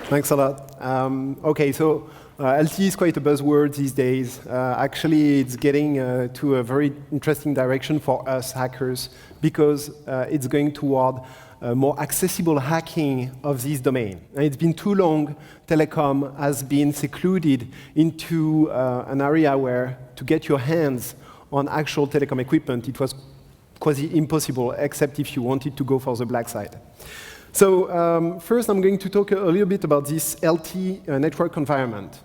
Thanks a lot. OK, so LTE is quite a buzzword these days. Actually, it's getting to a very interesting direction for us hackers because it's going toward more accessible hacking of this domain. And it's been too long, telecom has been secluded into an area where to get your hands on actual telecom equipment, it was quasi impossible, except if you wanted to go for the black side. So first, I'm going to talk a little bit about this LTE network environment.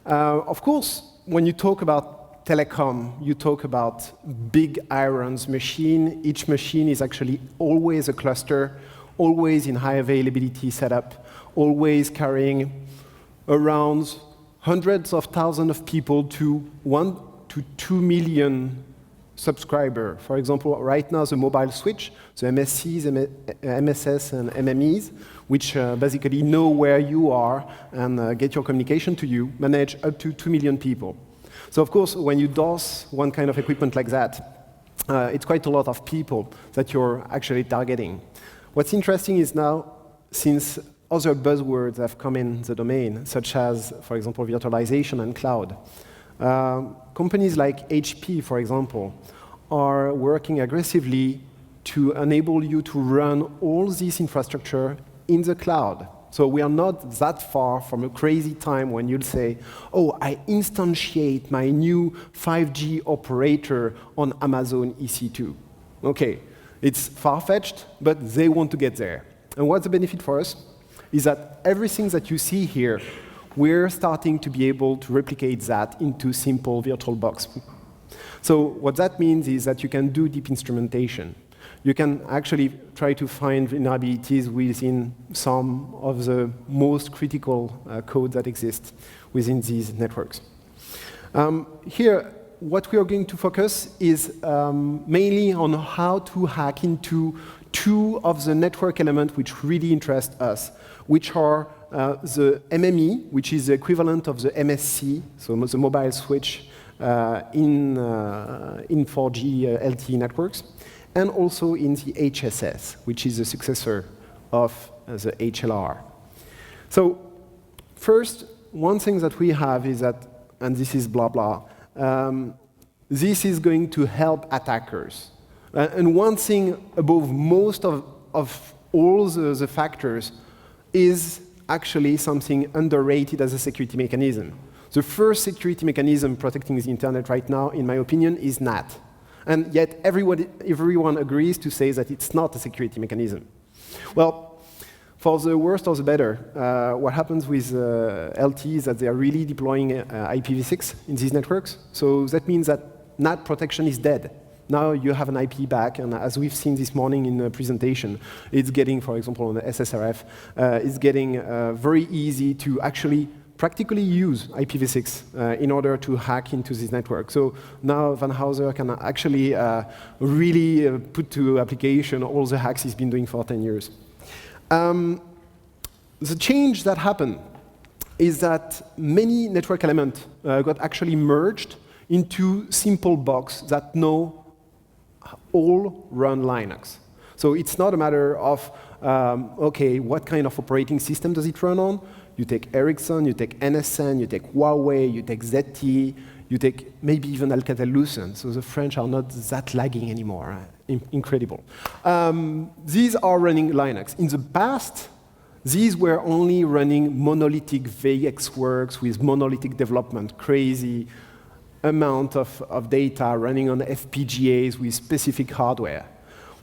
Of course, when you talk about telecom, you talk about big irons machine. Each machine is actually always a cluster, always in high availability setup, always carrying around hundreds of thousands of people to 1 to 2 million subscriber. For example, right now, the mobile switch, the MSCs, MSS, and MMEs, which basically know where you are and get your communication to you, manage up to 2 million people. So of course, when you DOS one kind of equipment like that, it's quite a lot of people that you're actually targeting. What's interesting is now, since other buzzwords have come in the domain, such as, for example, virtualization and cloud, companies like HP, for example, are working aggressively to enable you to run all this infrastructure in the cloud. So we are not that far from a crazy time when you'll say, oh, I instantiate my new 5G operator on Amazon EC2. OK, it's far-fetched, but they want to get there. And what's the benefit for us is that everything that you see here, we're starting to be able to replicate that into simple VirtualBox. So what that means is that you can do deep instrumentation. You can actually try to find vulnerabilities within some of the most critical code that exists within these networks. Here, what we are going to focus is mainly on how to hack into two of the network elements which really interest us, which are the MME, which is the equivalent of the MSC, so the mobile switch in 4G LTE networks, and also in the HSS, which is the successor of the HLR. So first, one thing that we have is that, and this is blah, blah, this is going to help attackers. And one thing above most of all the factors is actually something underrated as a security mechanism. The first security mechanism protecting the internet right now, in my opinion, is NAT. And yet everyone agrees to say that it's not a security mechanism. Well, for the worst or the better, what happens with LTE is that they are really deploying IPv6 in these networks. So that means that NAT protection is dead. Now you have an IP back, and as we've seen this morning in the presentation, it's getting, for example, on the SSRF, it's getting very easy to actually practically use IPv6 in order to hack into this network. So now Van Houser can actually really put to application all the hacks he's been doing for 10 years. The change that happened is that many network elements got actually merged into simple box that now all run Linux. So it's not a matter of, OK, what kind of operating system does it run on? You take Ericsson, you take NSN, you take Huawei, you take ZTE, you take maybe even Alcatel-Lucent. So the French are not that lagging anymore. Incredible. These are running Linux. In the past, these were only running monolithic VxWorks with monolithic development, crazy amount of data running on FPGAs with specific hardware.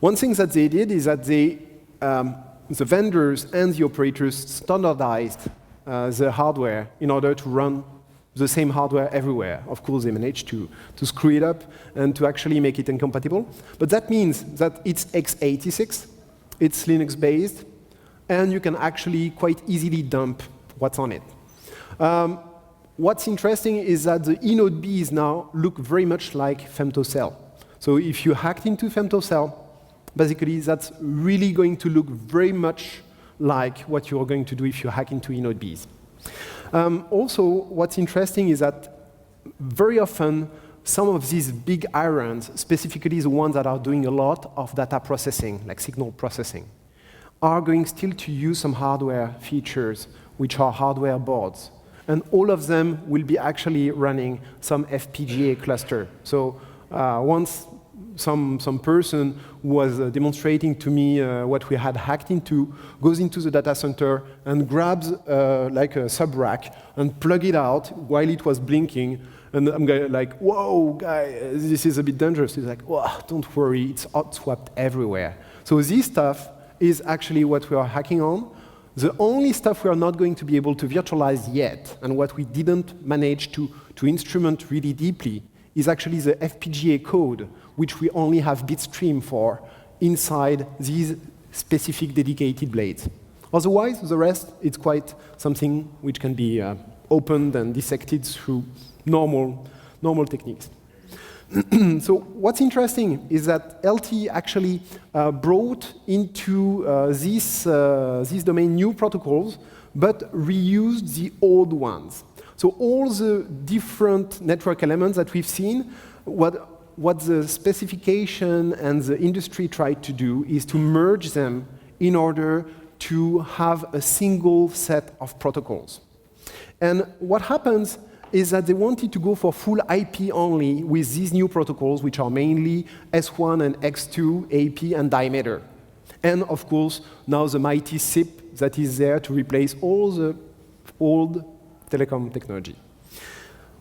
One thing that they did is that they, the vendors and the operators standardized the hardware in order to run the same hardware everywhere. Of course, they managed to screw it up and to actually make it incompatible. But that means that it's x86, it's Linux-based, and you can actually quite easily dump what's on it. What's interesting is that the eNode Bs now look very much like femtocell. So if you hacked into femtocell, basically that's really going to look very much like what you're going to do if you hack into eNodeBs. Also, what's interesting is that very often some of these big irons, specifically the ones that are doing a lot of data processing, like signal processing, are going still to use some hardware features, which are hardware boards. And all of them will be actually running some FPGA cluster. So once some person was demonstrating to me what we had hacked into, goes into the data center and grabs like a sub-rack and plug it out while it was blinking. And I'm like, whoa, guy, this is a bit dangerous. He's like, whoa, don't worry, it's hot swapped everywhere. So this stuff is actually what we are hacking on. The only stuff we are not going to be able to virtualize yet, and what we didn't manage to instrument really deeply, is actually the FPGA code, which we only have bitstream for inside these specific dedicated blades. Otherwise, the rest, it's quite something which can be opened and dissected through normal techniques. So what's interesting is that LTE actually brought into this domain new protocols, but reused the old ones. So all the different network elements that we've seen, what the specification and the industry tried to do is to merge them in order to have a single set of protocols. And what happens is that they wanted to go for full IP only with these new protocols, which are mainly S1 and X2, AP, and diameter. And of course, now the mighty SIP that is there to replace all the old telecom technology.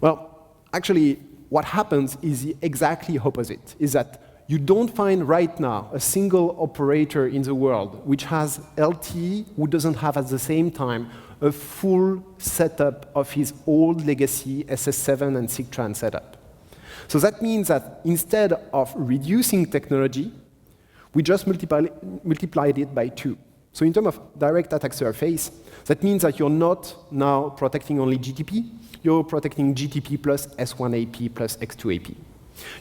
Well, actually, what happens is the exactly opposite, is that you don't find right now a single operator in the world which has LTE who doesn't have at the same time a full setup of his old legacy SS7 and SIGTRAN setup. So that means that instead of reducing technology, we just multiplied it by 2. So in terms of direct attack surface, that means that you're not now protecting only GTP, you're protecting GTP plus S1 AP plus X2 AP.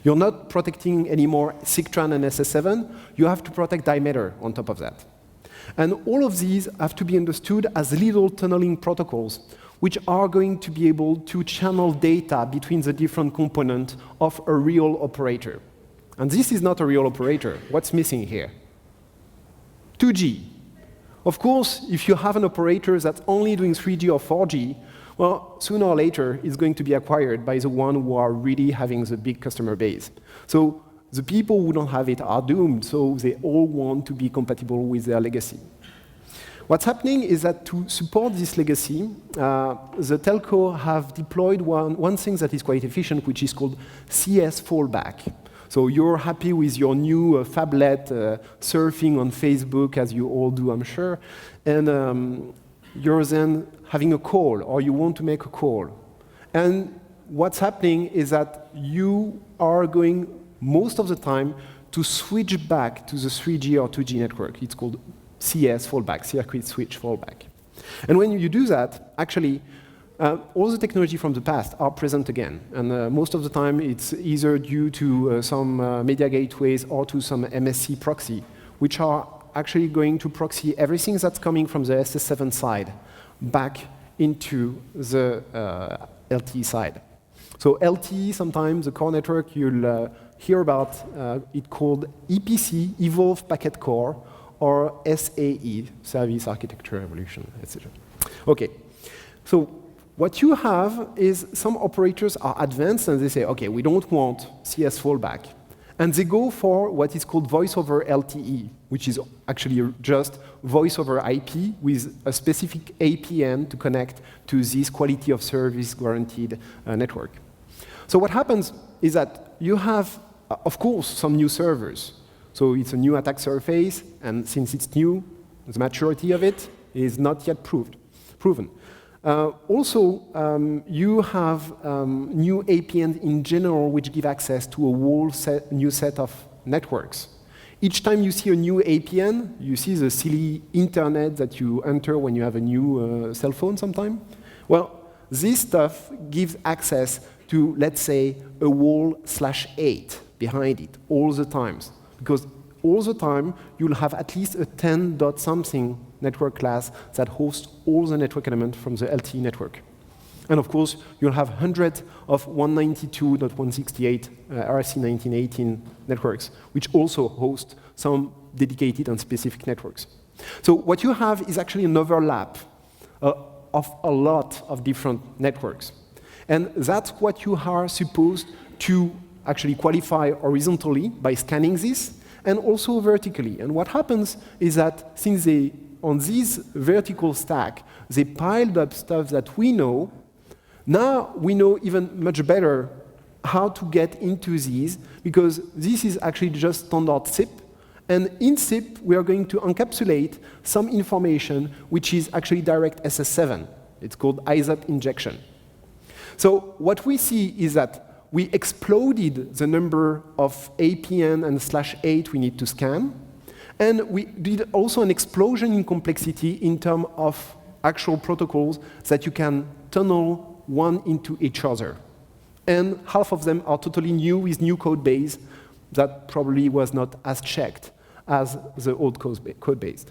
You're not protecting anymore SIGTRAN and SS7, you have to protect diameter on top of that. And all of these have to be understood as little tunneling protocols, which are going to be able to channel data between the different components of a real operator. And this is not a real operator. What's missing here? 2G. Of course, if you have an operator that's only doing 3G or 4G, well, sooner or later, it's going to be acquired by the one who are really having the big customer base. So the people who don't have it are doomed, so they all want to be compatible with their legacy. What's happening is that to support this legacy, the telco have deployed one thing that is quite efficient, which is called CS fallback. So you're happy with your new phablet surfing on Facebook, as you all do, I'm sure, and you're then having a call, or you want to make a call. And what's happening is that you are going most of the time to switch back to the 3G or 2G network. It's called CS fallback, circuit switch fallback. And when you do that, actually, all the technology from the past are present again. And most of the time, it's either due to some media gateways or to some MSC proxy, which are actually going to proxy everything that's coming from the SS7 side back into the LTE side. So LTE, sometimes the core network, you'll hear about it called EPC, Evolved Packet Core, or SAE, Service Architecture Evolution, etc. Okay, so what you have is some operators are advanced and they say, okay, we don't want CS fallback. And they go for what is called voice over LTE, which is actually just voice over IP with a specific APN to connect to this quality of service guaranteed network. So what happens is that you have, of course, some new servers. So it's a new attack surface, and since it's new, the maturity of it is not yet proven. Also, you have new APNs in general which give access to a whole new set of networks. Each time you see a new APN, you see the silly internet that you enter when you have a new cell phone sometime. Well, this stuff gives access to, let's say, a wall/8 behind it all the times. Because all the time, you'll have at least a 10 dot something network class that hosts all the network elements from the LTE network. And of course, you'll have hundreds of 192.168 RC1918 networks, which also host some dedicated and specific networks. So what you have is actually an overlap of a lot of different networks. And that's what you are supposed to actually qualify horizontally by scanning this, and also vertically. And what happens is that since on this vertical stack, they piled up stuff that we know, now we know even much better how to get into these, because this is actually just standard SIP. And in SIP, we are going to encapsulate some information which is actually direct SS7. It's called ISAP injection. So what we see is that we exploded the number of APN and /8 we need to scan. And we did also an explosion in complexity in terms of actual protocols that you can tunnel one into each other. And half of them are totally new with new code base that probably was not as checked as the old code base.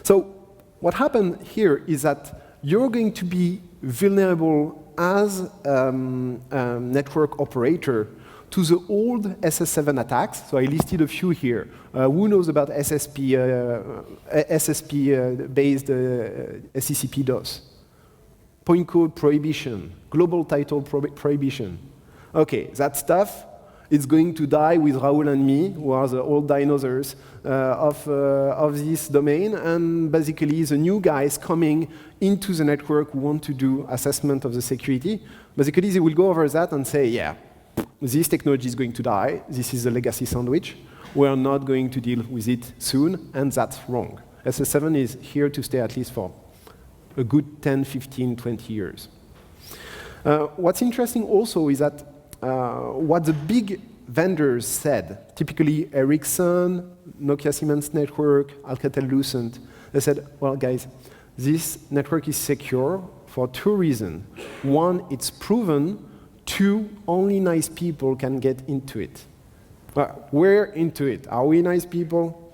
So what happened here is that you're going to be vulnerable as a network operator to the old SS7 attacks. So I listed a few here. Who knows about SSP-based SCCP DOS? Point code prohibition, global title prohibition. Okay, that stuff is going to die with Raoul and me, who are the old dinosaurs of this domain, and basically the new guys coming into the network who want to do assessment of the security. Basically, they will go over that and say, yeah, this technology is going to die. This is a legacy sandwich. We are not going to deal with it soon, and that's wrong. SS7 is here to stay at least for a good 10, 15, 20 years. What's interesting also is that what the big vendors said, typically Ericsson, Nokia Siemens Network, Alcatel-Lucent, they said, well, guys, this network is secure for two reasons. One, it's proven. Two, only nice people can get into it. Well, we're into it. Are we nice people?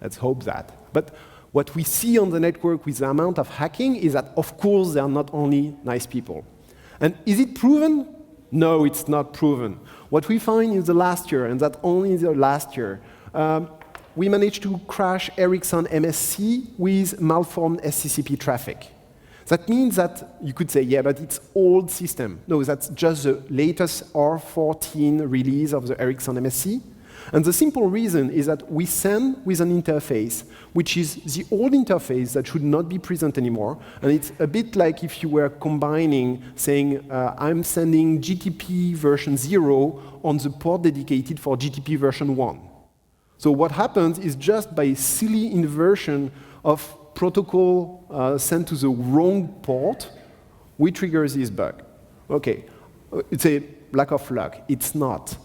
Let's hope that. But what we see on the network with the amount of hacking is that, of course, they are not only nice people. And is it proven? No, it's not proven. What we find in the last year, and that only the last year, we managed to crash Ericsson MSC with malformed SCCP traffic. That means that you could say, yeah, but it's old system. No, that's just the latest R14 release of the Ericsson MSC. And the simple reason is that we send with an interface, which is the old interface that should not be present anymore. And it's a bit like if you were combining, saying, I'm sending GTP version 0 on the port dedicated for GTP version 1. So what happens is just by silly inversion of protocol sent to the wrong port, we trigger this bug. Okay, it's a lack of luck. It's not.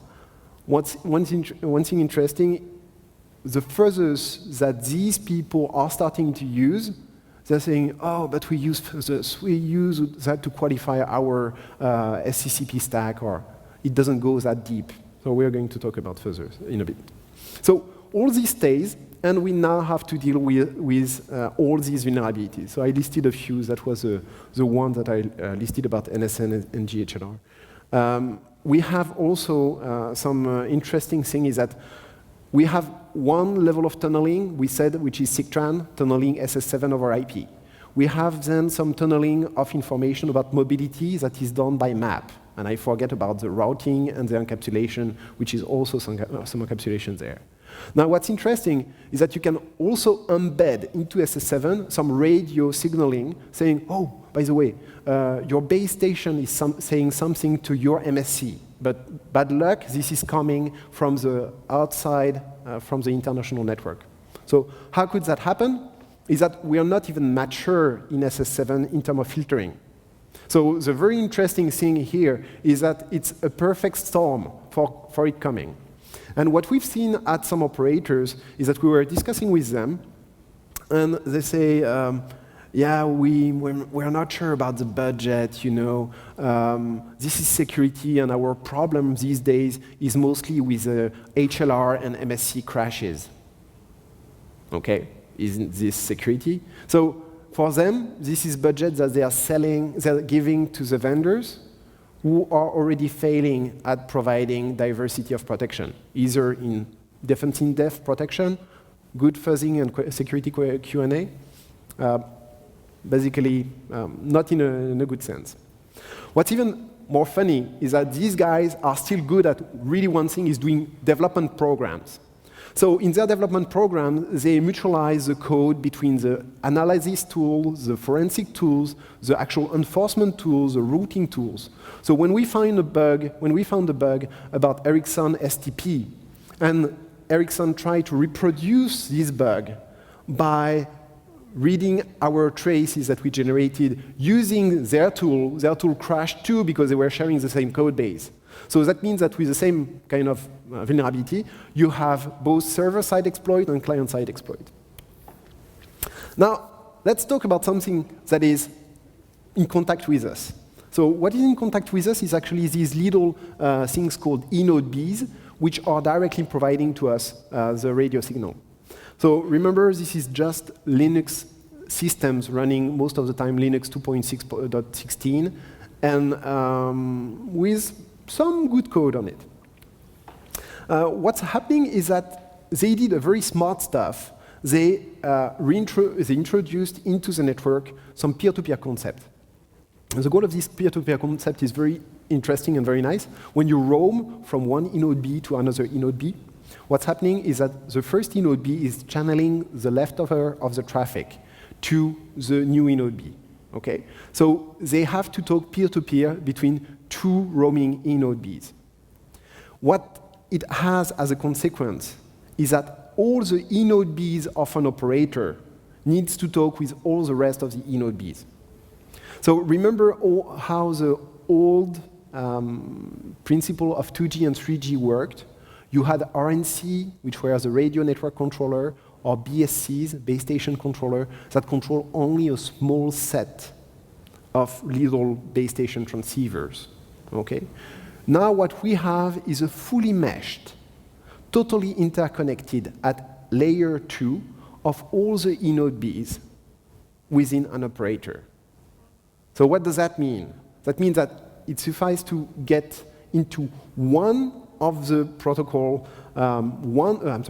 One thing interesting, the fuzzers that these people are starting to use, they're saying, oh, but we use fuzzers. We use that to qualify our SCCP stack, or it doesn't go that deep. So we're going to talk about fuzzers in a bit. So all this stays, and we now have to deal with all these vulnerabilities. So I listed a few. That was the one that I listed about NSN and GHLR. We have also some interesting thing is that we have one level of tunneling, we said, which is SIGTRAN, tunneling SS7 over IP. We have then some tunneling of information about mobility that is done by MAP. And I forget about the routing and the encapsulation, which is also some encapsulation there. Now, what's interesting is that you can also embed into SS7 some radio signaling saying, oh, by the way, your base station is saying something to your MSC. But bad luck, this is coming from the outside, from the international network. So how could that happen? Is that we are not even mature in SS7 in terms of filtering. So the very interesting thing here is that it's a perfect storm for it coming. And what we've seen at some operators is that we were discussing with them, and they say, yeah, we're not sure about the budget, you know. This is security, and our problem these days is mostly with HLR and MSC crashes. Okay, isn't this security? So for them, this is budget that they're giving to the vendors who are already failing at providing diversity of protection, either in defense in-depth protection, good fuzzing and security Q&A, basically not in a good sense. What's even more funny is that these guys are still good at really one thing, is doing development programs. So in their development program, they mutualize the code between the analysis tools, the forensic tools, the actual enforcement tools, the routing tools. So when we found a bug about Ericsson STP, and Ericsson tried to reproduce this bug by reading our traces that we generated using their tool crashed too because they were sharing the same code base. So that means that with the same kind of vulnerability, you have both server-side exploit and client-side exploit. Now, let's talk about something that is in contact with us. So what is in contact with us is actually these little things called eNodeBs, which are directly providing to us the radio signal. So remember, this is just Linux systems running most of the time Linux 2.6.16, and with some good code on it. What's happening is that they did a very smart stuff. They introduced into the network some peer-to-peer concept. And the goal of this peer-to-peer concept is very interesting and very nice. When you roam from one eNode B to another eNode B, what's happening is that the first eNode B is channeling the leftover of the traffic to the new eNode B. Okay? So they have to talk peer-to-peer between two roaming eNode Bs. What it has as a consequence is that all the eNode Bs of an operator needs to talk with all the rest of the eNode Bs. So remember how the old principle of 2G and 3G worked? You had RNC, which were the radio network controller, or BSCs, base station controller, that control only a small set of little base station transceivers. Okay? Now what we have is a fully meshed, totally interconnected at layer 2 of all the eNode Bs within an operator. So what does that mean? That means that it suffices to get into one of the protocol, one of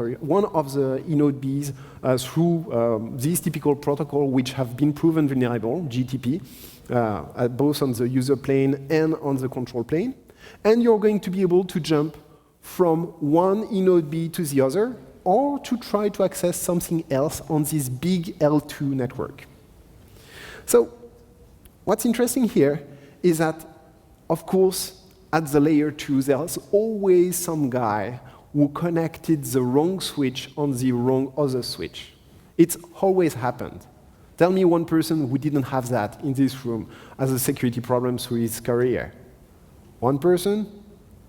the eNode Bs through these typical protocol which have been proven vulnerable, GTP, both on the user plane and on the control plane. And you're going to be able to jump from one eNode B to the other, or to try to access something else on this big L2 network. So what's interesting here is that, of course, at the layer 2, there's always some guy who connected the wrong switch on the wrong other switch. It's always happened. Tell me one person who didn't have that in this room as a security problem through his career. One person?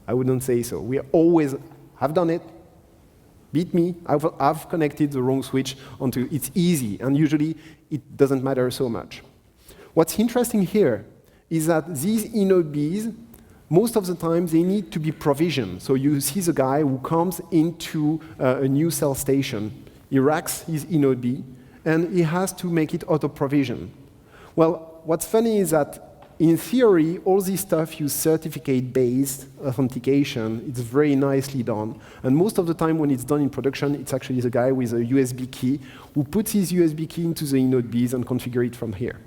I wouldn't say so. We always have done it. Beat me. I've connected the wrong switch onto. It's easy, and usually it doesn't matter so much. What's interesting here is that these eNode Bs, most of the time, they need to be provisioned. So you see the guy who comes into a new cell station. He racks his eNode B, and he has to make it auto-provision. Well, what's funny is that in theory, all this stuff use certificate-based authentication. It's very nicely done. And most of the time when it's done in production, it's actually the guy with a USB key who puts his USB key into the eNode Bs and configure it from here.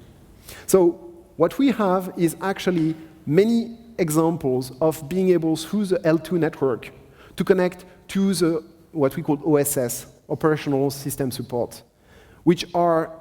So what we have is actually many examples of being able, through the L2 network, to connect to the what we call OSS, Operational System Support, which are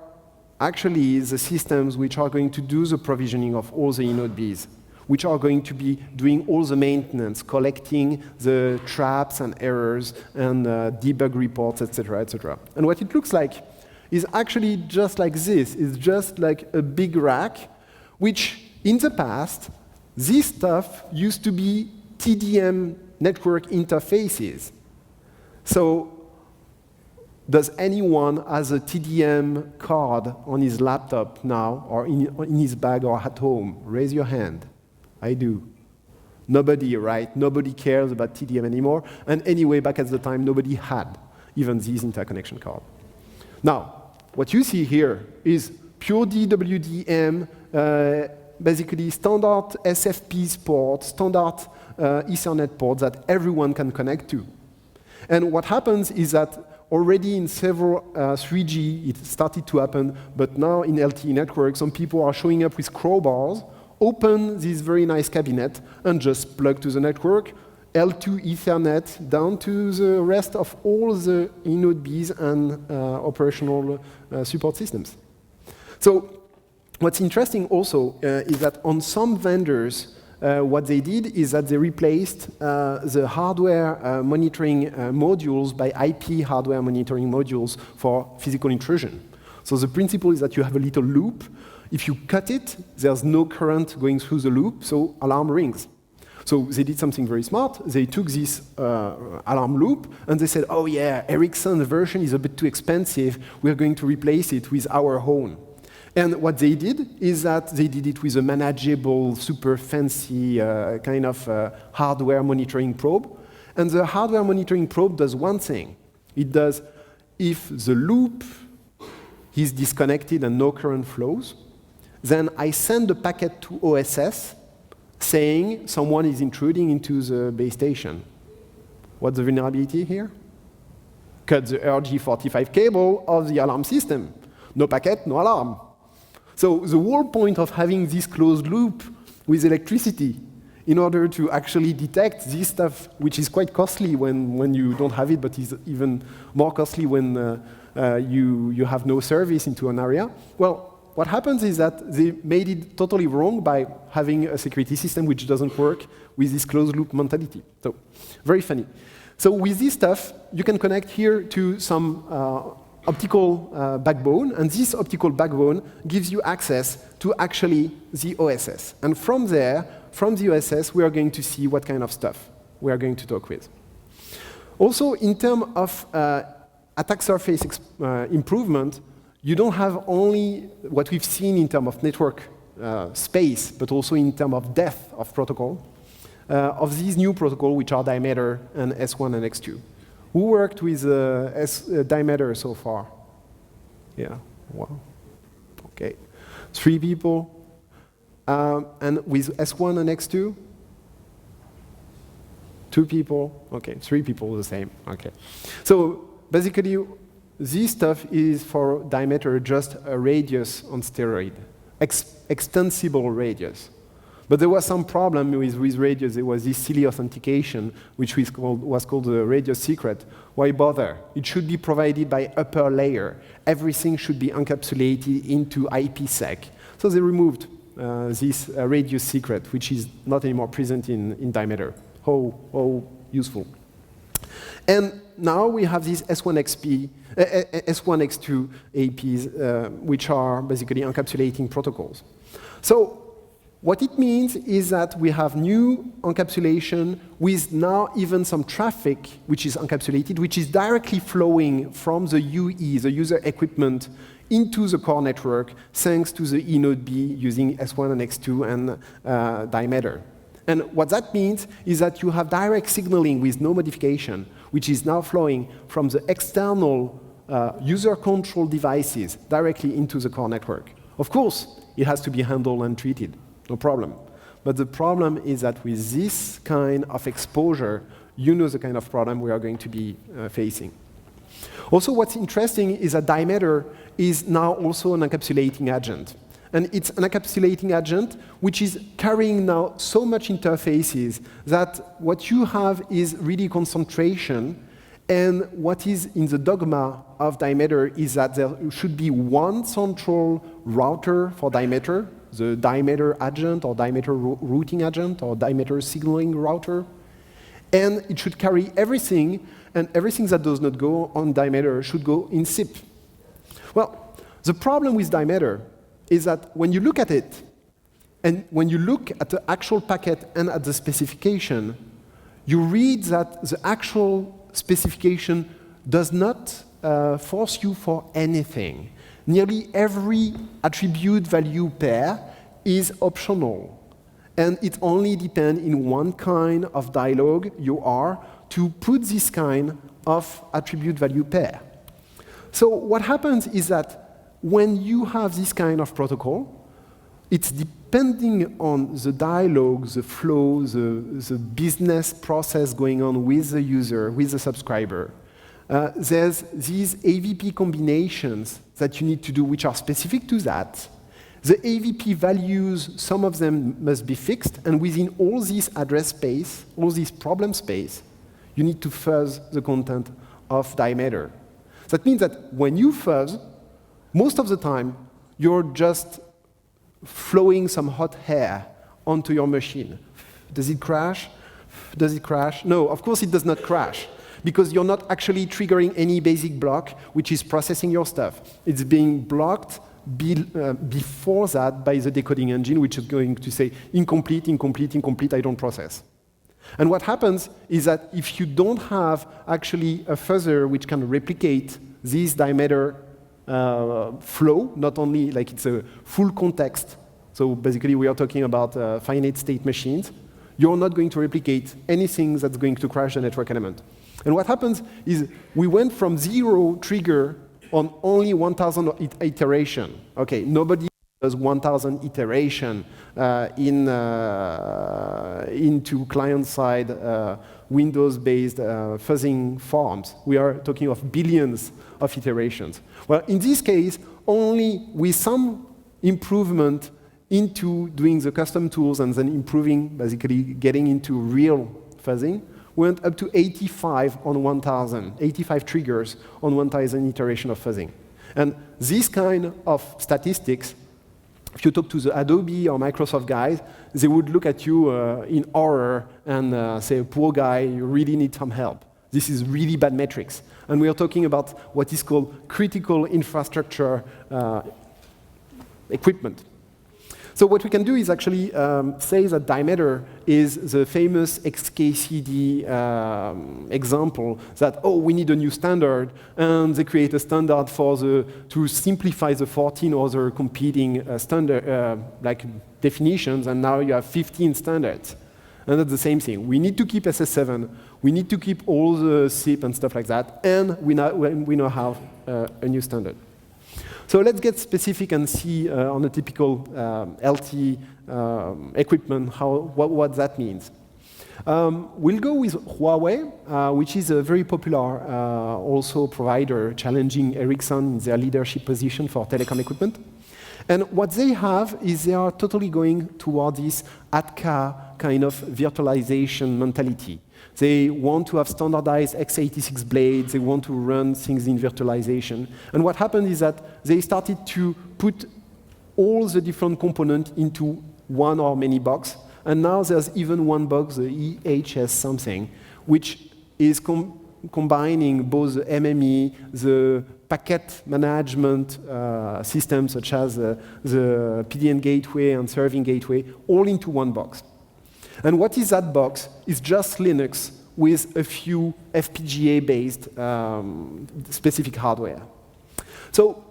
actually the systems which are going to do the provisioning of all the eNode Bs, which are going to be doing all the maintenance, collecting the traps and errors and debug reports, etc., etc. And what it looks like is actually just like this. It's just like a big rack, which in the past, this stuff used to be TDM network interfaces. So does anyone has a TDM card on his laptop now, or in his bag or at home? Raise your hand. I do. Nobody, right? Nobody cares about TDM anymore. And anyway, back at the time, nobody had even this interconnection card. Now, what you see here is pure DWDM, basically standard SFP port, standard Ethernet ports that everyone can connect to. And what happens is that already in several 3G, it started to happen, but now in LTE networks, some people are showing up with crowbars, open this very nice cabinet, and just plug to the network, L2 Ethernet down to the rest of all the eNode Bs and operational support systems. So what's interesting also is that on some vendors, what they did is that they replaced the hardware monitoring modules by IP hardware monitoring modules for physical intrusion. So the principle is that you have a little loop. If you cut it, there's no current going through the loop, so alarm rings. So they did something very smart. They took this alarm loop and they said, oh yeah, Ericsson's version is a bit too expensive. We're going to replace it with our own. And what they did is that they did it with a manageable, super fancy kind of hardware monitoring probe. And the hardware monitoring probe does one thing. It does, if the loop is disconnected and no current flows, then I send a packet to OSS saying someone is intruding into the base station. What's the vulnerability here? Cut the RG45 cable of the alarm system. No packet, no alarm. So the whole point of having this closed loop with electricity in order to actually detect this stuff, which is quite costly when you don't have it, but is even more costly when you have no service into an area. Well, what happens is that they made it totally wrong by having a security system which doesn't work with this closed loop mentality. So, very funny. So with this stuff, you can connect here to some optical backbone, and this optical backbone gives you access to actually the OSS. And from there, from the OSS, we are going to see what kind of stuff we are going to talk with. Also, in terms of attack surface improvement, you don't have only what we've seen in terms of network space, but also in terms of depth of protocol, of these new protocols, which are Diameter and S1 and X2. Who worked with Diameter so far? Yeah, wow. Okay. 3 people. And with S1 and X2? 2 people. Okay, 3 people the same. Okay. So basically, this stuff is for Diameter just a radius on steroid, extensible radius. But there was some problem with radius. There was this silly authentication, which was called the radius secret. Why bother? It should be provided by upper layer. Everything should be encapsulated into IPSec. So they removed this radius secret, which is not anymore present in Diameter. How useful. And now we have these S1 X2 APs, which are basically encapsulating protocols. So what it means is that we have new encapsulation with now even some traffic which is encapsulated, which is directly flowing from the UE, the user equipment, into the core network, thanks to the eNode B using S1 and X2 and Diameter. And what that means is that you have direct signaling with no modification, which is now flowing from the external user-controlled devices directly into the core network. Of course, it has to be handled and treated. No problem. But the problem is that with this kind of exposure, you know the kind of problem we are going to be facing. Also, what's interesting is that Diameter is now also an encapsulating agent. And it's an encapsulating agent which is carrying now so much interfaces that what you have is really concentration. And what is in the dogma of Diameter is that there should be one central router for Diameter, the Diameter agent or Diameter routing agent or Diameter signaling router. And it should carry everything, and everything that does not go on Diameter should go in SIP. Well, the problem with Diameter is that when you look at it, and when you look at the actual packet and at the specification, you read that the actual specification does not force you for anything. Nearly every attribute value pair is optional. And it only depends in one kind of dialogue you are to put this kind of attribute value pair. So what happens is that when you have this kind of protocol, it's depending on the dialogue, the flow, the business process going on with the user, with the subscriber. There's these AVP combinations that you need to do which are specific to that. The AVP values, some of them must be fixed, and within all this address space, all this problem space, you need to fuzz the content of diameter. That means that when you fuzz, most of the time, you're just flowing some hot air onto your machine. Does it crash? Does it crash? No, of course it does not crash, because you're not actually triggering any basic block which is processing your stuff. It's being blocked before that by the decoding engine, which is going to say incomplete, incomplete, incomplete, I don't process. And what happens is that if you don't have actually a fuzzer which can replicate this diameter flow, not only like it's a full context, so basically we are talking about finite state machines, you're not going to replicate anything that's going to crash the network element. And what happens is we went from 0 trigger on only 1,000 iteration. Okay, nobody does 1,000 iteration into client-side Windows-based fuzzing farms. We are talking of billions of iterations. Well, in this case, only with some improvement into doing the custom tools and then improving, basically getting into real fuzzing, went up to 85 on 1,000, 85 triggers on 1,000 iteration of fuzzing. And this kind of statistics, if you talk to the Adobe or Microsoft guys, they would look at you in horror and say, poor guy, you really need some help. This is really bad metrics. And we are talking about what is called critical infrastructure equipment. So what we can do is actually say that diameter is the famous XKCD example that, oh, we need a new standard, and they create a standard to simplify the 14 other competing standard like definitions, and now you have 15 standards. And that's the same thing. We need to keep SS7, we need to keep all the SIP and stuff like that, and we now have a new standard. So let's get specific and see on a typical LTE equipment what that means. We'll go with Huawei, which is a very popular also provider challenging Ericsson in their leadership position for telecom equipment. And what they have is they are totally going toward this ATCA kind of virtualization mentality. They want to have standardized x86 blades. They want to run things in virtualization. And what happened is that they started to put all the different components into one or many boxes. And now there's even one box, the EHS something, which is combining both the MME, the packet management systems such as the PDN gateway and serving gateway, all into one box. And what is that box? It's just Linux with a few FPGA-based specific hardware. So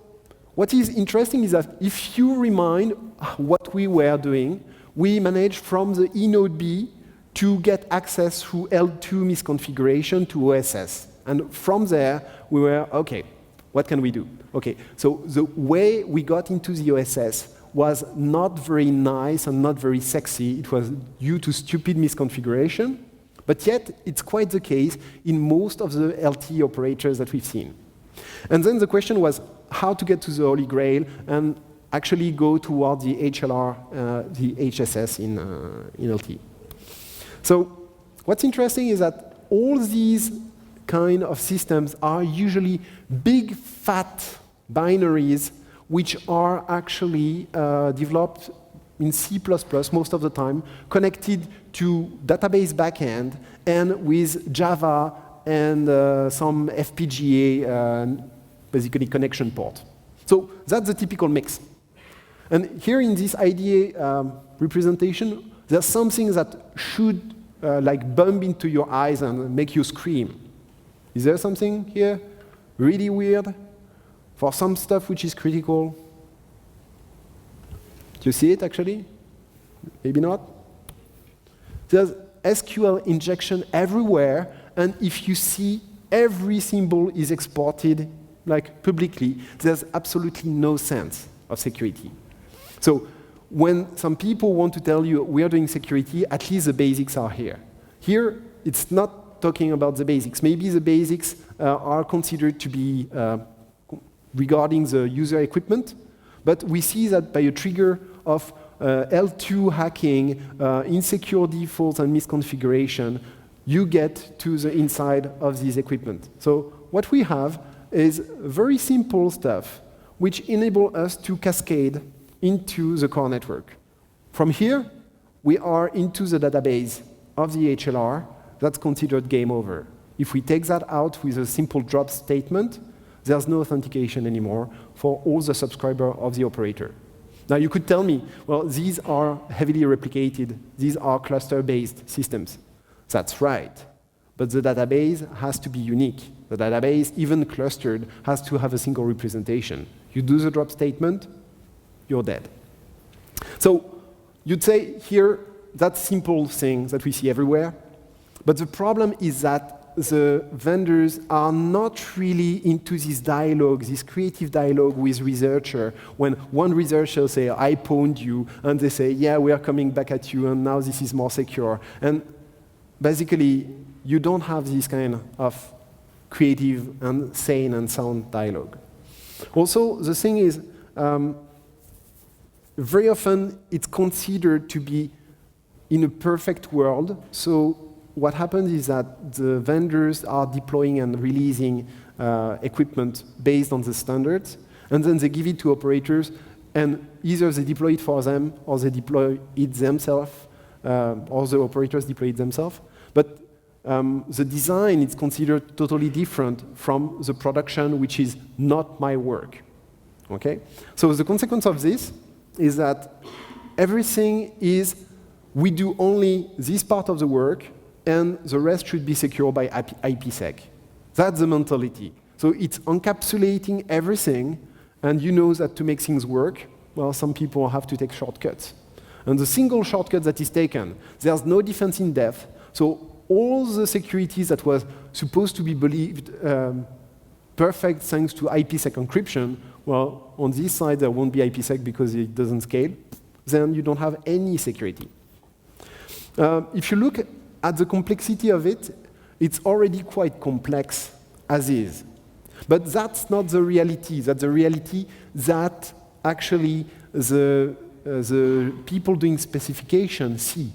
what is interesting is that if you remind what we were doing, we managed from the eNode B to get access through L2 misconfiguration to OSS. And from there, we were, OK, what can we do? OK, so the way we got into the OSS was not very nice and not very sexy. It was due to stupid misconfiguration, but yet it's quite the case in most of the LTE operators that we've seen. And then the question was how to get to the Holy Grail and actually go toward the HLR, the HSS in LTE. So what's interesting is that all these kind of systems are usually big, fat binaries which are actually developed in C++ most of the time, connected to database backend, and with Java and some FPGA, basically connection port. So that's the typical mix. And here in this IDA representation, there's something that should like bump into your eyes and make you scream. Is there something here? really weird. For some stuff which is critical. Do you see it, actually? Maybe not. There's SQL injection everywhere, and if you see every symbol is exported like publicly, there's absolutely no sense of security. So when some people want to tell you we are doing security, at least the basics are here. Here, it's not talking about the basics. Maybe the basics are considered to be regarding the user equipment, but we see that by a trigger of L2 hacking, insecure defaults and misconfiguration, you get to the inside of this equipment. So what we have is very simple stuff which enable us to cascade into the core network. From here, we are into the database of the HLR. That's considered game over. If we take that out with a simple drop statement, there's no authentication anymore for all the subscribers of the operator. Now, you could tell me, well, these are heavily replicated. These are cluster-based systems. That's right. But the database has to be unique. The database, even clustered, has to have a single representation. You do the drop statement, you're dead. So you'd say here, that's simple thing that we see everywhere. But the problem is that the vendors are not really into this dialogue, this creative dialogue with researcher. When one researcher say, I pwned you, and they say, yeah, we are coming back at you, and now this is more secure. And basically, you don't have this kind of creative and sane and sound dialogue. Also, the thing is, very often it's considered to be in a perfect world. So what happens is that the vendors are deploying and releasing equipment based on the standards, and then they give it to operators, and either they deploy it for them, or they deploy it themselves, or the operators deploy it themselves. But the design is considered totally different from the production, which is not my work. Okay? So the consequence of this is that everything is, we do only this part of the work, and the rest should be secured by IPSec. That's the mentality. So it's encapsulating everything, and you know that to make things work, well, some people have to take shortcuts. And the single shortcut that is taken, there's no defense in depth, so all the securities that was supposed to be believed perfect thanks to IPSec encryption, well, on this side there won't be IPSec because it doesn't scale, then you don't have any security. If you look at the complexity of it, it's already quite complex as is. But that's not the reality. That's the reality that actually the people doing specification see.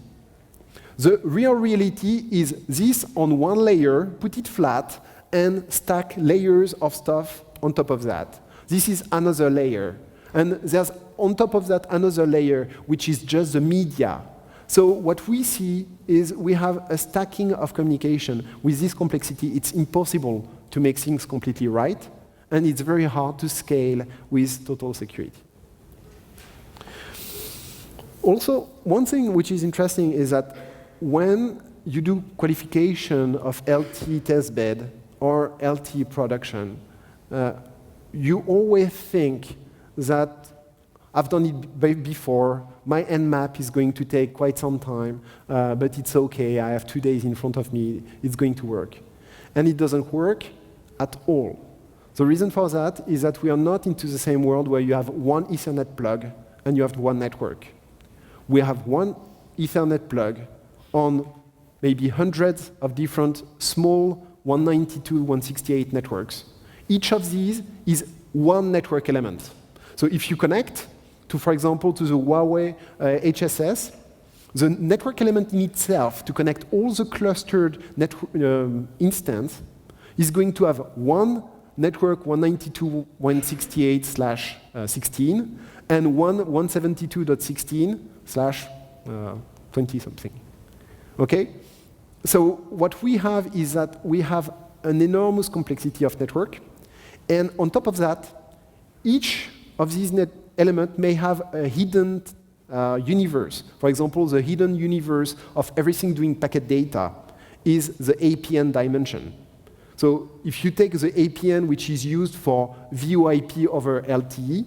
The real reality is this on one layer, put it flat, and stack layers of stuff on top of that. This is another layer. And there's on top of that another layer, which is just the media. So what we see is we have a stacking of communication. With this complexity, it's impossible to make things completely right, and it's very hard to scale with total security. Also, one thing which is interesting is that when you do qualification of LTE testbed or LTE production, you always think that I've done it before, my Nmap is going to take quite some time, but it's okay, I have 2 days in front of me, it's going to work. And it doesn't work at all. The reason for that is that we are not into the same world where you have one Ethernet plug and you have one network. We have one Ethernet plug on maybe hundreds of different small 192, 168 networks. Each of these is one network element. So if you connect to, for example, to the Huawei HSS, the network element in itself to connect all the clustered instance is going to have one network 192.168/16 and one 172.16/20-something. Okay? So what we have is that we have an enormous complexity of network, and on top of that, each of these elements may have a hidden universe. For example, the hidden universe of everything doing packet data is the APN dimension. So if you take the APN, which is used for VoIP over LTE,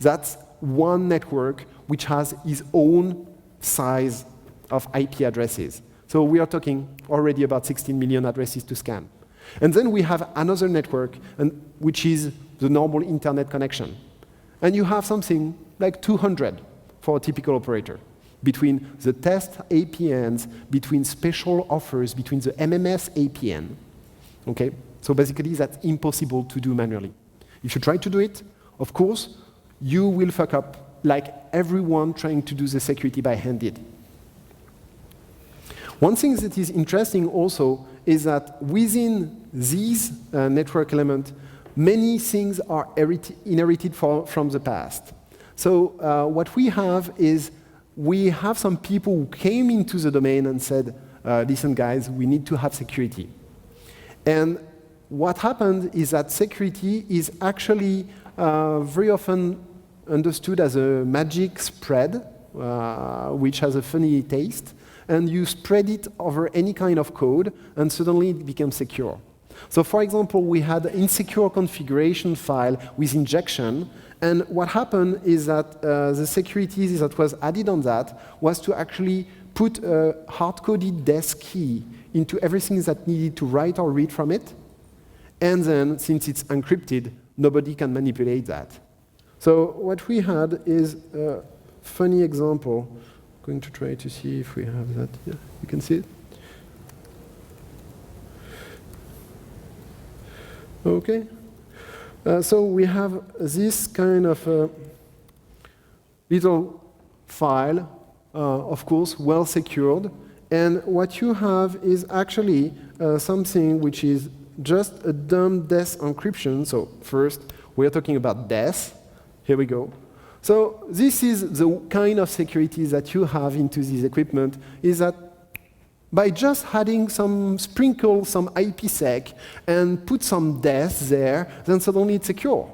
that's one network which has its own size of IP addresses. So we are talking already about 16 million addresses to scan. And then we have another network, which is the normal internet connection. And you have something like 200 for a typical operator, between the test APNs, between special offers, between the MMS APN. Okay? So basically, that's impossible to do manually. If you try to do it, of course, you will fuck up like everyone trying to do the security by hand did. One thing that is interesting also is that within these network elements, many things are inherited from the past. So what we have is we have some people who came into the domain and said, listen guys, we need to have security. And what happened is that security is actually very often understood as a magic spread, which has a funny taste, and you spread it over any kind of code, and suddenly it becomes secure. So for example, we had an insecure configuration file with injection, and what happened is that the security that was added on that was to actually put a hard-coded desk key into everything that needed to write or read from it, and then, since it's encrypted, nobody can manipulate that. So what we had is a funny example. I'm going to try to see if we have that. Yeah, you can see it. Okay. So we have this kind of little file, of course, well secured. And what you have is actually something which is just a dumb desk encryption. So first, we're talking about desk. Here we go. So this is the kind of security that you have into this equipment, is that by just adding sprinkle some IPSec and put some desk there, then suddenly it's secure.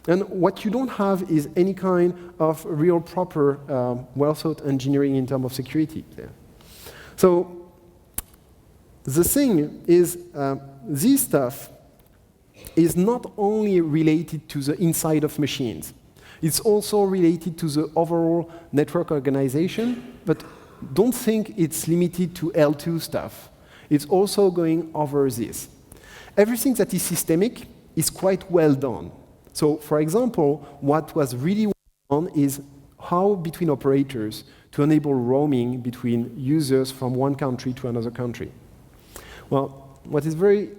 And what you don't have is any kind of real proper well-thought engineering in terms of security there. So the thing is, this stuff is not only related to the inside of machines. It's also related to the overall network organization, but don't think it's limited to L2 stuff. It's also going over this. Everything that is systemic is quite well done. So, for example, what was really well done is how between operators to enable roaming between users from one country to another country. Well, what is very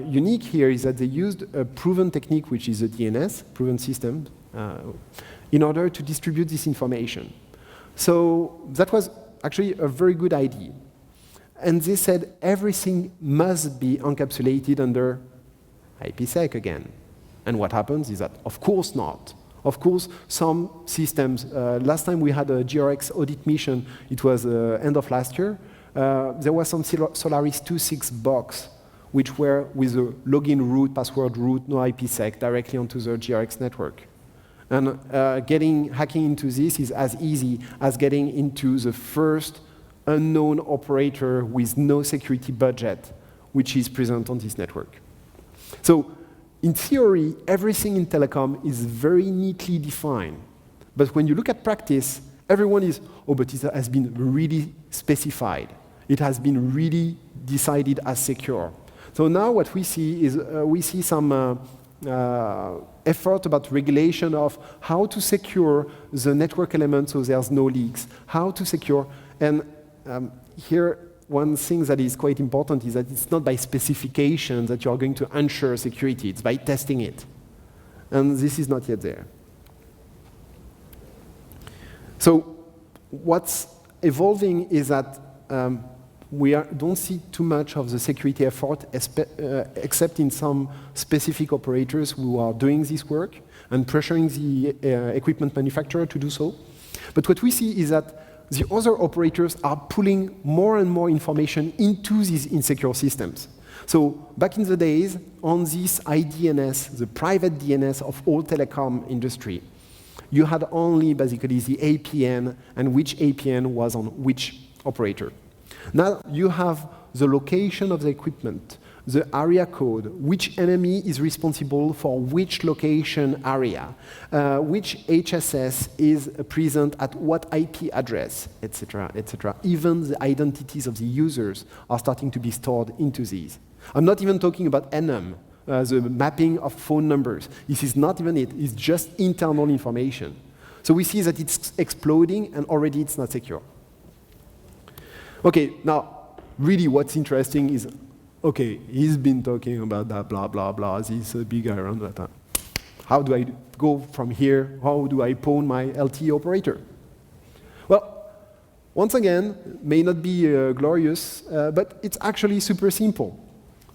unique here is that they used a proven technique, which is a DNS, proven system, in order to distribute this information. So that was actually a very good idea. And they said everything must be encapsulated under IPSec again. And what happens is that, of course not. Of course, some systems, last time we had a GRX audit mission, it was end of last year, there was some Solaris 2.6 box, which were with a login root, password root, no IPSec, directly onto the GRX network. And hacking into this is as easy as getting into the first unknown operator with no security budget, which is present on this network. So, in theory, everything in telecom is very neatly defined. But when you look at practice, everyone is, oh, but it has been really specified. It has been really decided as secure. So now what we see is we see some effort about regulation of how to secure the network element so there's no leaks, how to secure, and here one thing that is quite important is that it's not by specification that you're going to ensure security, it's by testing it. And this is not yet there. So what's evolving is that we don't see too much of the security effort, except in some specific operators who are doing this work and pressuring the equipment manufacturer to do so. But what we see is that the other operators are pulling more and more information into these insecure systems. So back in the days, on this IDNS, the private DNS of all telecom industry, you had only basically the APN and which APN was on which operator. Now you have the location of the equipment, the area code, which enemy is responsible for which location area, which HSS is present at what IP address, etc., etc. Even the identities of the users are starting to be stored into these. I'm not even talking about enum, the mapping of phone numbers. This is not even it. It's just internal information. So we see that it's exploding, and already it's not secure. OK, now, really what's interesting is, OK, he's been talking about that, blah, blah, blah, this big iron data. How do I go from here? How do I pawn my LTE operator? Well, once again, may not be glorious, but it's actually super simple.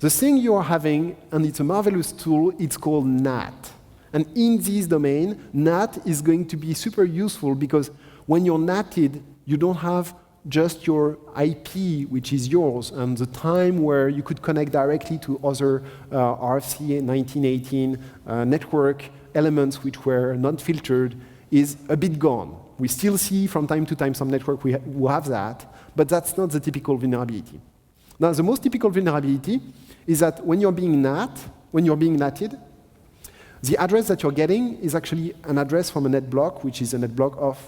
The thing you are having, and it's a marvelous tool, it's called NAT. And in this domain, NAT is going to be super useful because when you're NATed, you don't have just your IP, which is yours, and the time where you could connect directly to other RFC 1918 network elements which were not filtered is a bit gone. We still see from time to time some network who have that, but that's not the typical vulnerability. Now, the most typical vulnerability is that when you're being NATed, the address that you're getting is actually an address from a net block, which is a net block of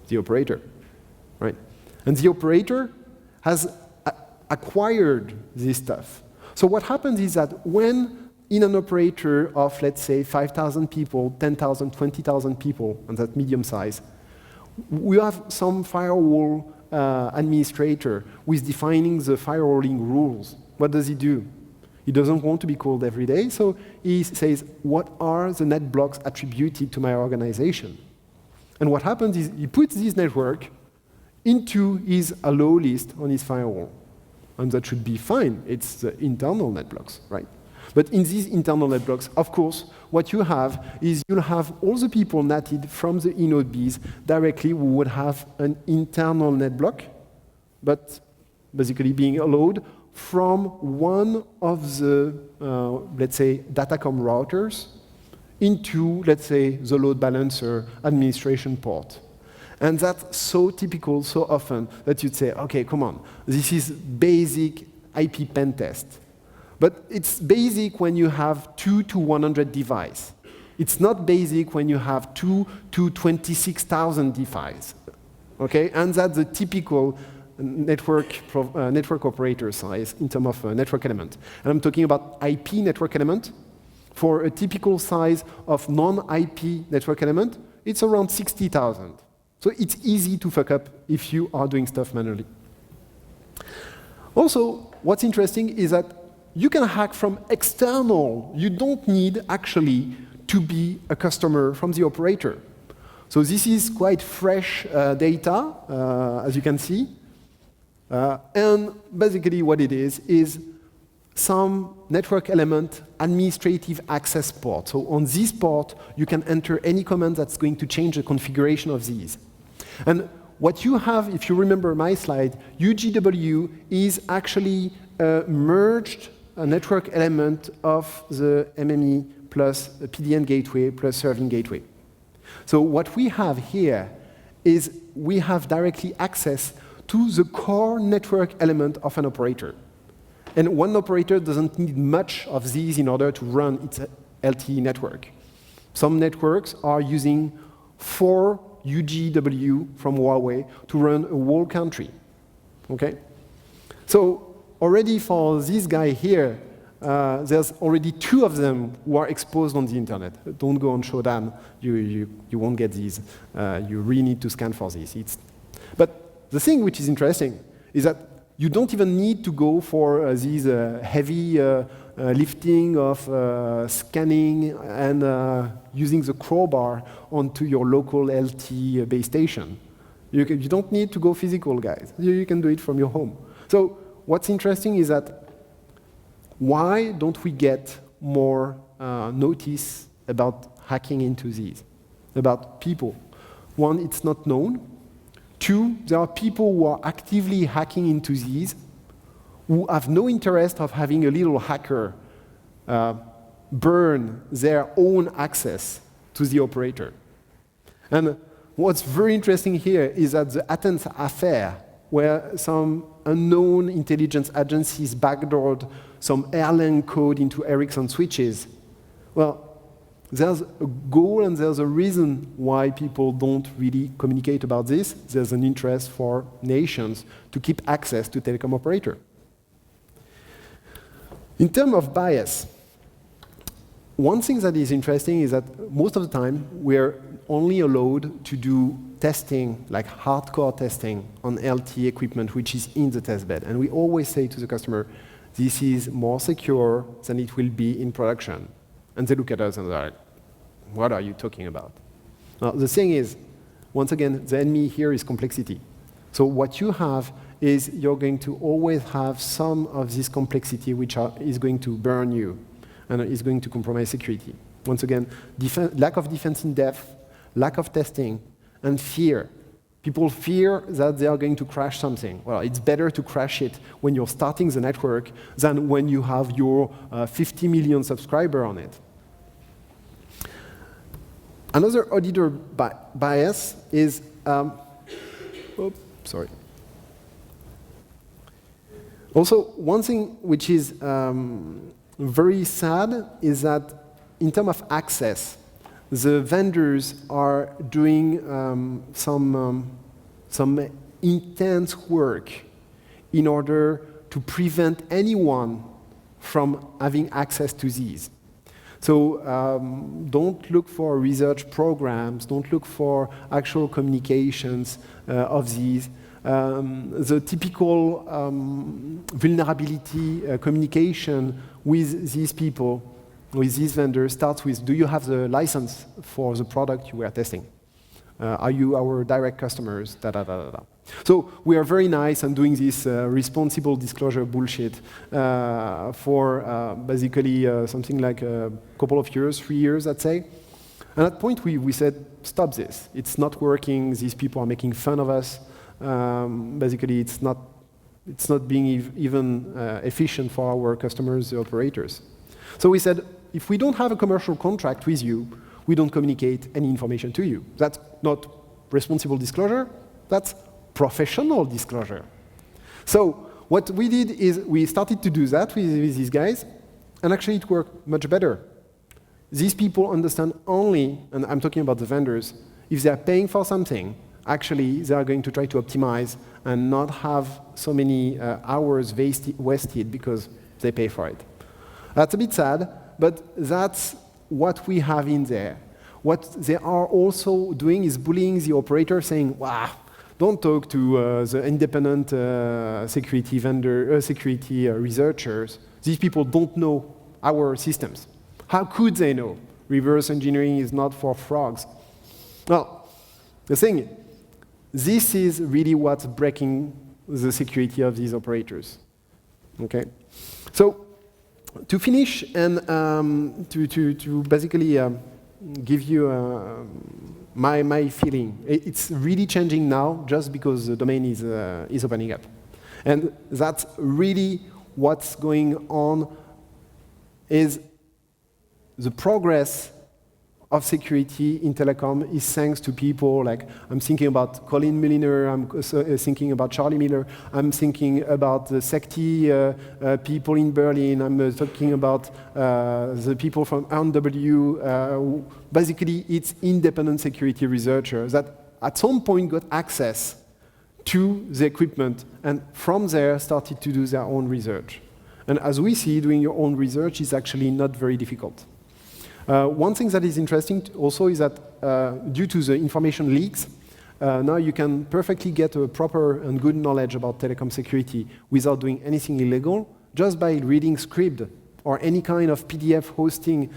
the operator, right? And the operator has acquired this stuff. So what happens is that when in an operator of, let's say, 5,000 people, 10,000, 20,000 people, and that's medium size, we have some firewall administrator who is defining the firewalling rules. What does he do? He doesn't want to be called every day, so he says, what are the net blocks attributed to my organization? And what happens is he puts this network into his allow list on his firewall. And that should be fine. It's the internal net blocks, right? But in these internal net blocks, of course, what you have is you'll have all the people NATed from the inode Bs directly who would have an internal net block, but basically being allowed from one of the, let's say, Datacom routers into, let's say, the load balancer administration port. And that's so typical so often that you'd say, OK, come on, this is basic IP pen test. But it's basic when you have 2 to 100 devices. It's not basic when you have 2 to 26,000 devices. OK? And that's the typical network operator size in terms of network element. And I'm talking about IP network element. For a typical size of non-IP network element, it's around 60,000. So it's easy to fuck up if you are doing stuff manually. Also, what's interesting is that you can hack from external. You don't need actually to be a customer from the operator. So this is quite fresh data, as you can see. And basically what it is some network element administrative access port. So on this port, you can enter any command that's going to change the configuration of these. And what you have, if you remember my slide, UGW is actually a merged network element of the MME plus a PDN gateway plus serving gateway. So what we have here is we have directly access to the core network element of an operator. And one operator doesn't need much of these in order to run its LTE network. Some networks are using 4 UGW from Huawei to run a whole country. Okay? So already for this guy here, there's already 2 of them who are exposed on the internet. Don't go on Shodan, you won't get these. You really need to scan for this. But the thing which is interesting is that you don't even need to go for these heavy lifting of scanning and using the crowbar onto your local LTE base station. You don't need to go physical, guys. You can do it from your home. So what's interesting is that why don't we get more notice about hacking into these, about people? One, it's not known. 2, there are people who are actively hacking into these who have no interest of having a little hacker burn their own access to the operator. And what's very interesting here is that the Athens affair, where some unknown intelligence agencies backdoored some Erlang code into Ericsson switches. Well, there's a goal and there's a reason why people don't really communicate about this. There's an interest for nations to keep access to telecom operator. In terms of bias, one thing that is interesting is that most of the time we're only allowed to do testing, like hardcore testing on LTE equipment, which is in the testbed. And we always say to the customer, this is more secure than it will be in production. And they look at us and they're like, what are you talking about? Now, the thing is, once again, the enemy here is complexity. So what you have is you're going to always have some of this complexity which is going to burn you and is going to compromise security. Once again, lack of defense in depth, lack of testing, and fear. People fear that they are going to crash something. Well, it's better to crash it when you're starting the network than when you have your 50 million subscribers on it. Another auditor bias is, sorry. Also, one thing which is very sad is that in terms of access, the vendors are doing some intense work in order to prevent anyone from having access to these. So don't look for research programs, don't look for actual communications of these. The typical vulnerability communication with these people, with these vendors, starts with, do you have the license for the product you were testing? Are you our direct customers? Da, da, da, da, da. So we are very nice and doing this responsible disclosure bullshit for basically something like a couple of years, 3 years, I'd say. And at that point, we said, stop this. It's not working. These people are making fun of us. Basically, it's not being even efficient for our customers, the operators. So we said, if we don't have a commercial contract with you, we don't communicate any information to you. That's not responsible disclosure. That's professional disclosure. So what we did is we started to do that with these guys, and actually it worked much better. These people understand only, and I'm talking about the vendors, if they are paying for something, actually they are going to try to optimize and not have so many hours wasted because they pay for it. That's a bit sad, but that's what we have in there. What they are also doing is bullying the operator, saying, wow, don't talk to the independent security researchers. These people don't know our systems. How could they know? Reverse engineering is not for frogs. Well, the thing, this is really what's breaking the security of these operators. Okay? So, to finish and to basically give you my feeling, it's really changing now just because the domain is opening up. And that's really what's going on is the progress of security in telecom is thanks to people like, I'm thinking about Colin Milliner, I'm thinking about Charlie Miller, I'm thinking about the SECTI people in Berlin, I'm talking about the people from RNW. Basically, it's independent security researchers that at some point got access to the equipment and from there started to do their own research. And as we see, doing your own research is actually not very difficult. One thing that is interesting also is that due to the information leaks, now you can perfectly get a proper and good knowledge about telecom security without doing anything illegal, just by reading script or any kind of PDF hosting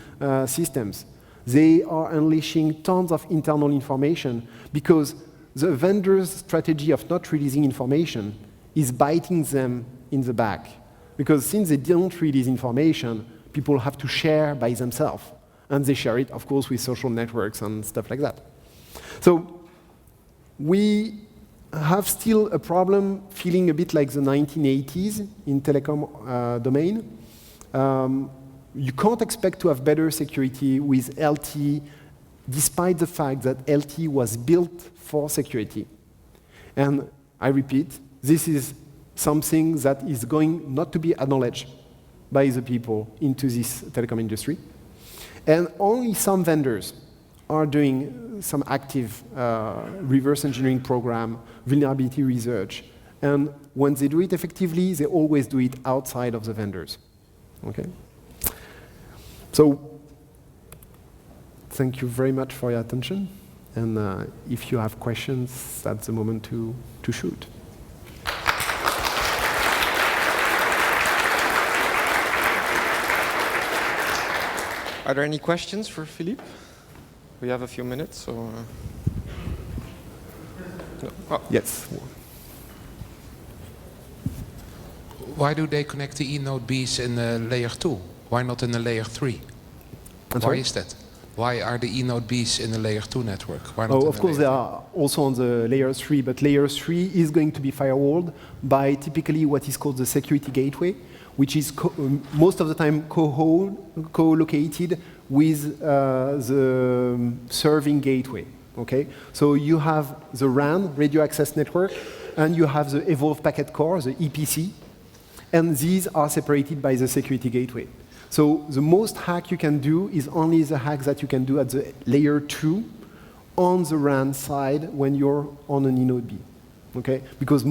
systems. They are unleashing tons of internal information because the vendor's strategy of not releasing information is biting them in the back. Because since they don't release information, people have to share by themselves. And they share it, of course, with social networks and stuff like that. So we have still a problem feeling a bit like the 1980s in telecom domain. You can't expect to have better security with LTE, despite the fact that LTE was built for security. And I repeat, this is something that is going not to be acknowledged by the people into this telecom industry. And only some vendors are doing some active reverse engineering program, vulnerability research. And when they do it effectively, they always do it outside of the vendors. Okay? So, thank you very much for your attention. And if you have questions, that's the moment to shoot. Are there any questions for Philippe? We have a few minutes, so... No. Oh. Yes. Why do they connect the eNode Bs in layer 2? Why not in the layer 3? Why is that? Why are the eNode Bs in the layer 2 network? Why not of course, they are also on the layer 3, but layer 3 is going to be firewalled by typically what is called the security gateway, which is most of the time co-located with the serving gateway. Okay? So you have the RAN, radio access network, and you have the evolved packet core, the EPC, and these are separated by the security gateway. So the most hack you can do is only the hack that you can do at the layer 2 on the RAN side when you're on an eNode B. Okay? Because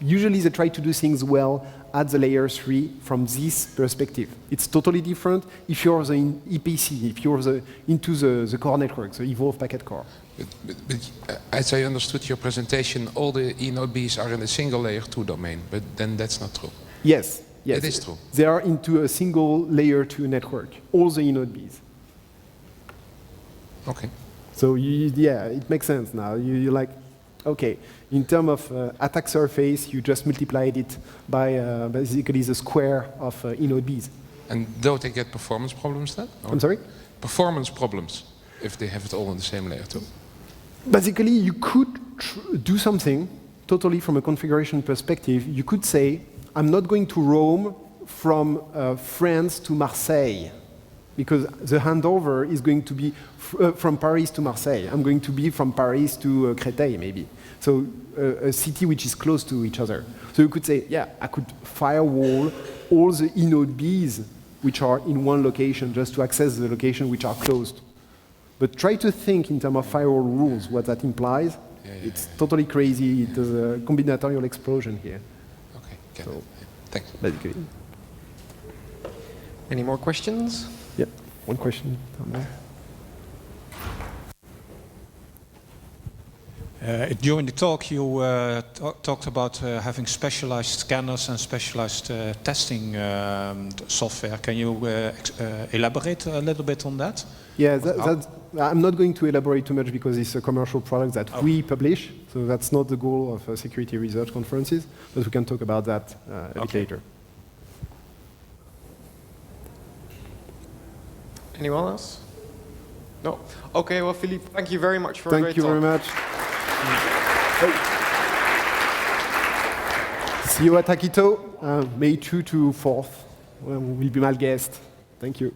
usually they try to do things well at the layer 3 from this perspective. It's totally different if you're the EPC, if you're into the core network, the evolved packet core. But as I understood your presentation, all the eNode Bs are in a single layer 2 domain, but then that's not true. Yes. Yes, it is true. They are into a single layer 2 network, all the eNode Bs. Okay. So yeah, it makes sense now. You're like, okay, in terms of attack surface, you just multiplied it by basically the square of eNode Bs. And don't they get performance problems then? Or I'm sorry? Performance problems, if they have it all in the same layer 2. Basically, you could do something totally from a configuration perspective. You could say, I'm not going to roam from France to Marseille, because the handover is going to be from Paris to Marseille. I'm going to be from Paris to Créteil, maybe. So a city which is close to each other. So you could say, yeah, I could firewall all the eNode Bs which are in one location just to access the location which are closed. But try to think in terms of firewall rules, what that implies. It's totally crazy. It is a combinatorial explosion here. So, thanks. Basically. Any more questions? Yeah, one question down there. During the talk, you talked about having specialized scanners and specialized testing software. Can you elaborate a little bit on that? Yeah, I'm not going to elaborate too much because it's a commercial product that we publish, so that's not the goal of security research conferences, but we can talk about that a bit later. Anyone else? No? Okay, well, Philippe, thank you very much for a great talk. Thank you very much. See you at Akito, May 2 to 4th. We'll be my guest. Thank you.